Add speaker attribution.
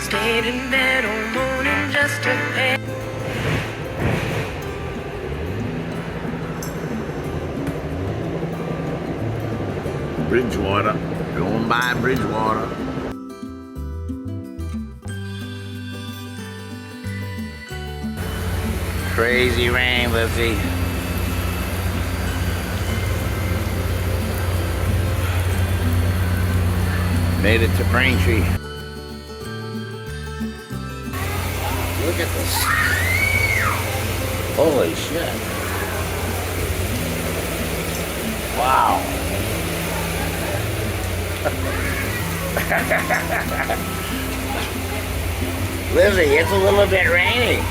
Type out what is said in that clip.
Speaker 1: stayed in bed all morning just to pay.
Speaker 2: Bridgewater, going by Bridgewater. Crazy rain, let's see. Made it to Braintree. Look at this. Holy shit. Wow. Lizzie, it's a little bit rainy.